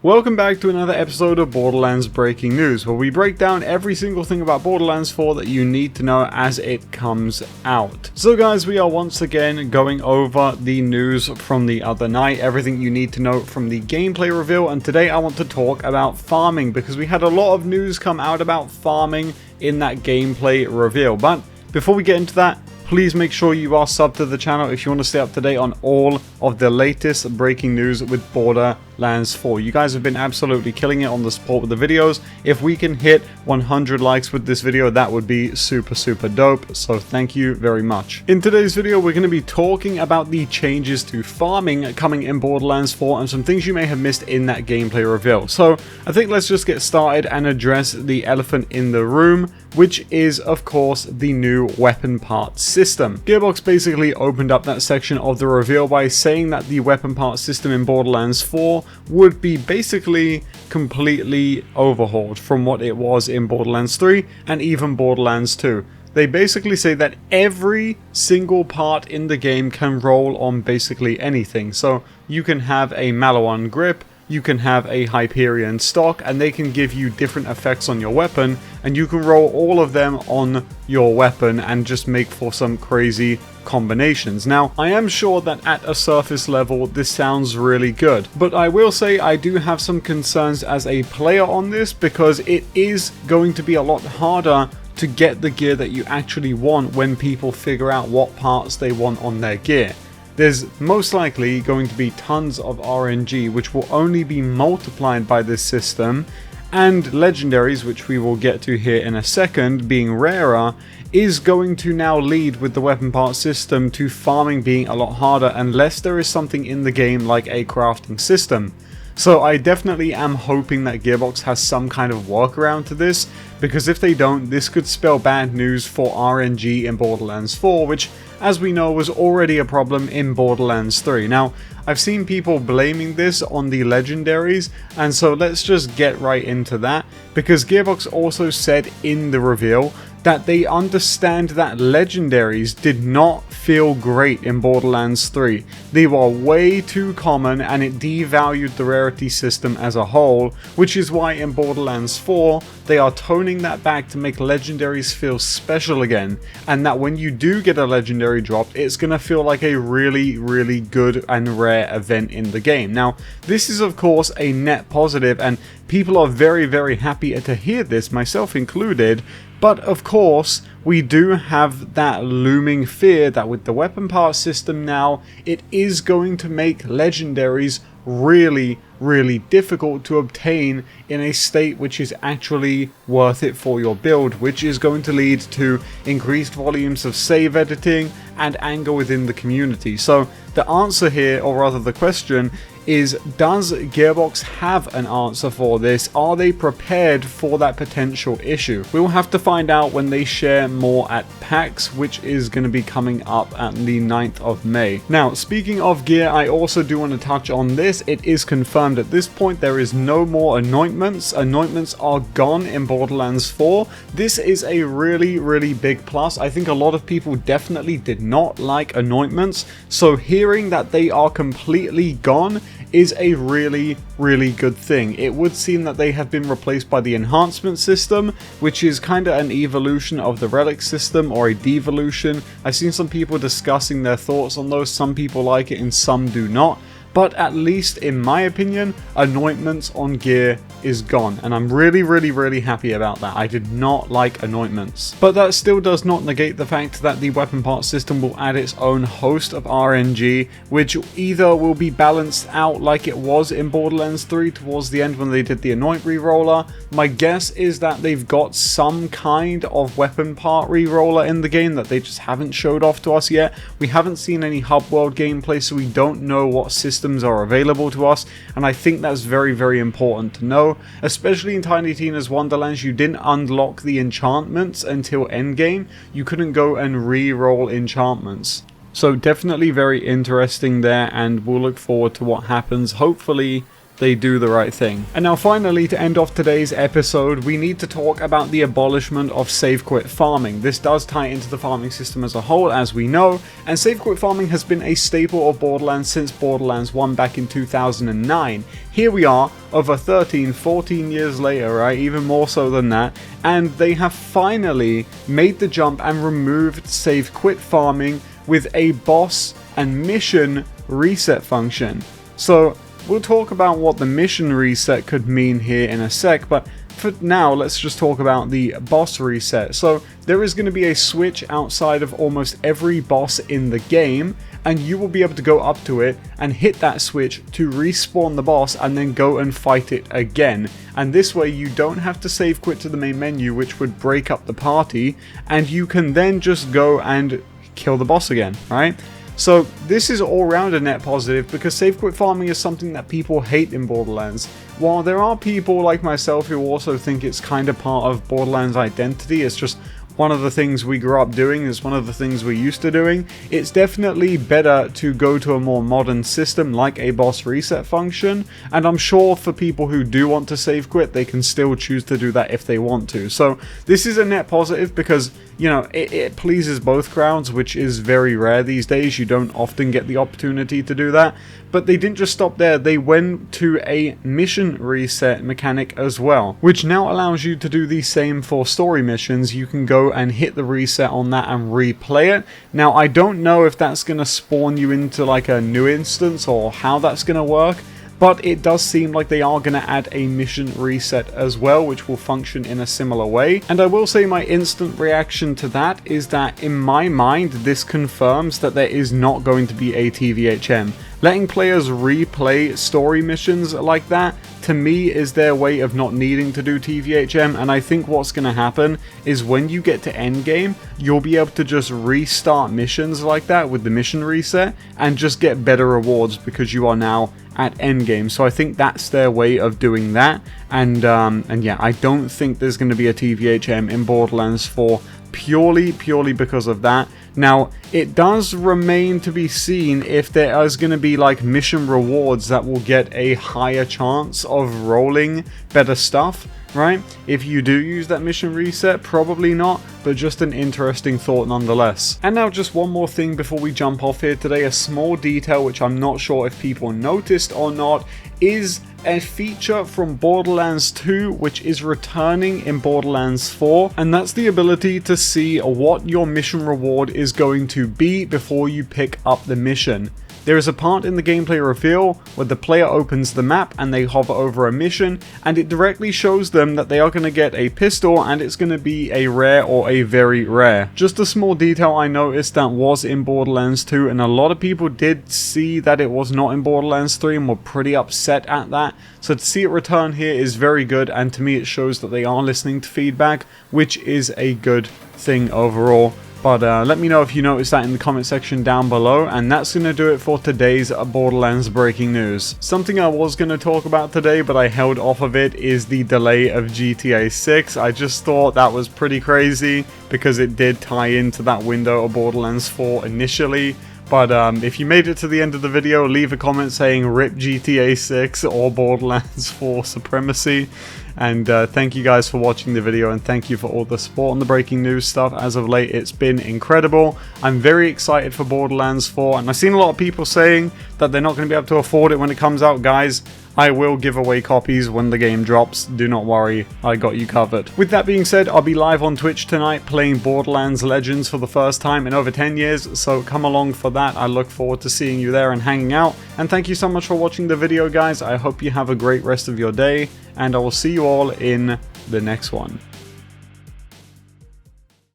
Welcome back to another episode of Borderlands Breaking News, where we break down every single thing about Borderlands 4 that you need to know as it comes out. So guys, we are once again going over the news from the other night, everything you need to know from the gameplay reveal, and today I want to talk about farming, because we had a lot of news come out about farming in that gameplay reveal. But before we get into that, please make sure you are subbed to the channel if you want to stay up to date on all of the latest breaking news with Borderlands 4. You guys have been absolutely killing it on the support with the videos. If we can hit 100 likes with this video, that would be super dope, so thank you very much. In today's video, we're going to be talking about the changes to farming coming in Borderlands 4 and some things you may have missed in that gameplay reveal. So I think let's just get started and address the elephant in the room, which is of course the new weapon parts system. GEARBOX basically opened up that section of the reveal by saying that the weapon parts system in Borderlands 4 would be basically completely overhauled from what it was in Borderlands 3 and even Borderlands 2. They basically say that every single part in the game can roll on basically anything. So you can have a Maliwan grip, you can have a Hyperion stock, and they can give you different effects on your weapon, and you can roll all of them on your weapon and just make for some crazy combinations. Now, I am sure that at a surface level this sounds really good, but I will say I do have some concerns as a player on this, because it is going to be a lot harder to get the gear that you actually want when people figure out what parts they want on their gear. There's most likely going to be tons of RNG which will only be multiplied by this system, and legendaries, which we will get to here in a second, being rarer, is going to now lead with the weapon part system to farming being a lot harder unless there is something in the game like a crafting system. So I definitely am hoping that GEARBOX has some kind of workaround to this, because if they don't, this could spell bad news for RNG in Borderlands 4, which, as we know, was already a problem in Borderlands 3. Now, I've seen people blaming this on the legendaries, and so let's just get right into that, because GEARBOX also said in the reveal that they understand that legendaries did not feel great in Borderlands 3. They were way too common and it devalued the rarity system as a whole, which is why in Borderlands 4 they are toning that back to make legendaries feel special again, and that when you do get a legendary drop, it's gonna feel like a really good and rare event in the game. Now, this is of course a net positive, and people are very happy to hear this, myself included. But of course, we do have that looming fear that with the weapon part system now, it is going to make legendaries really difficult to obtain in a state which is actually worth it for your build, which is going to lead to increased volumes of save editing and anger within the community. So the answer here, or rather the question, is does GEARBOX have an answer for this? Are they prepared for that potential issue? We'll have to find out when they share more at PAX, which is going to be coming up at the 9th of May. Now, speaking of gear, I also do want to touch on this. It is confirmed at this point there is no more anointments. Anointments are gone in Borderlands 4. This is a really big plus. I think a lot of people definitely did not like anointments, so hearing that they are completely gone is a really good thing. It would seem that they have been replaced by the enhancement system, which is kind of an evolution of the relic system, or a devolution. I've seen some people discussing their thoughts on those. Some people like it and some do not. But at least in my opinion, anointments on gear is gone, and I'm really happy about that. I did not like anointments. But that still does not negate the fact that the weapon part system will add its own host of RNG, which either will be balanced out like it was in Borderlands 3 towards the end when they did the anoint reroller. My guess is that they've got some kind of weapon part reroller in the game that they just haven't showed off to us yet. We haven't seen any hub world gameplay, so we don't know what system are available to us, and I think that's very important to know. Especially in Tiny Tina's Wonderlands, you didn't unlock the enchantments until endgame. You couldn't go and re-roll enchantments. So definitely very interesting there, and we'll look forward to what happens. Hopefully they do the right thing. And now finally, to end off today's episode, we need to talk about the abolishment of save quit farming. This does tie into the farming system as a whole, as we know, and save quit farming has been a staple of Borderlands since Borderlands 1 back in 2009. Here we are, over 13, 14 years later, right, even more so than that, and they have finally made the jump and removed save quit farming with a boss and mission reset function. So we'll talk about what the mission reset could mean here in a sec, but for now, let's just talk about the boss reset. So there is going to be a switch outside of almost every boss in the game, and you will be able to go up to it and hit that switch to respawn the boss and then go and fight it again. And this way you don't have to save quit to the main menu, which would break up the party, and you can then just go and kill the boss again, right? So this is all round a net positive, because save quit farming is something that people hate in Borderlands. While there are people like myself who also think it's kind of part of Borderlands identity, it's just one of the things we grew up doing, it's one of the things we're used to doing, it's definitely better to go to a more modern system like a boss reset function, and I'm sure for people who do want to save quit, they can still choose to do that if they want to. So this is a net positive because, you know, it pleases both crowds, which is very rare these days. You don't often get the opportunity to do that. But they didn't just stop there, they went to a mission reset mechanic as well, which now allows you to do the same for story missions. You can go and hit the reset on that and replay it. Now, I don't know if that's going to spawn you into like a new instance or how that's going to work, but it does seem like they are going to add a mission reset as well, which will function in a similar way. And I will say my instant reaction to that is that in my mind, this confirms that there is not going to be a TVHM. Letting players replay story missions like that, to me, is their way of not needing to do TVHM, and I think what's going to happen is when you get to endgame, you'll be able to just restart missions like that with the mission reset and just get better rewards because you are now at endgame. So I think that's their way of doing that, and yeah, I don't think there's going to be a TVHM in Borderlands 4 purely because of that. Now, it does remain to be seen if there is going to be like mission rewards that will get a higher chance of rolling better stuff, right? If you do use that mission reset, probably not, but just an interesting thought nonetheless. And now just one more thing before we jump off here today, a small detail which I'm not sure if people noticed or not, is a feature from Borderlands 2 which is returning in Borderlands 4, and that's the ability to see what your mission reward is going to be before you pick up the mission. There is a part in the gameplay reveal where the player opens the map and they hover over a mission, and it directly shows them that they are going to get a pistol and it's going to be a rare or a very rare. Just a small detail I noticed that was in Borderlands 2, and a lot of people did see that it was not in Borderlands 3 and were pretty upset at that. So to see it return here is very good, and to me it shows that they are listening to feedback, which is a good thing overall. But let me know if you noticed that in the comment section down below, and that's going to do it for today's Borderlands Breaking News. Something I was going to talk about today, but I held off of it, is the delay of GTA 6. I just thought that was pretty crazy, because it did tie into that window of Borderlands 4 initially. But if you made it to the end of the video, leave a comment saying RIP GTA 6 or Borderlands 4 Supremacy. And thank you guys for watching the video, and thank you for all the support on the breaking news stuff as of late. It's been incredible. I'm very excited for Borderlands 4, and I've seen a lot of people saying that they're not going to be able to afford it when it comes out. Guys, I will give away copies when the game drops. Do not worry, I got you covered. With that being said, I'll be live on Twitch tonight playing Borderlands Legends for the first time in over 10 years, so come along for that. I look forward to seeing you there and hanging out. And thank you so much for watching the video, guys. I hope you have a great rest of your day, and I will see you all in the next one.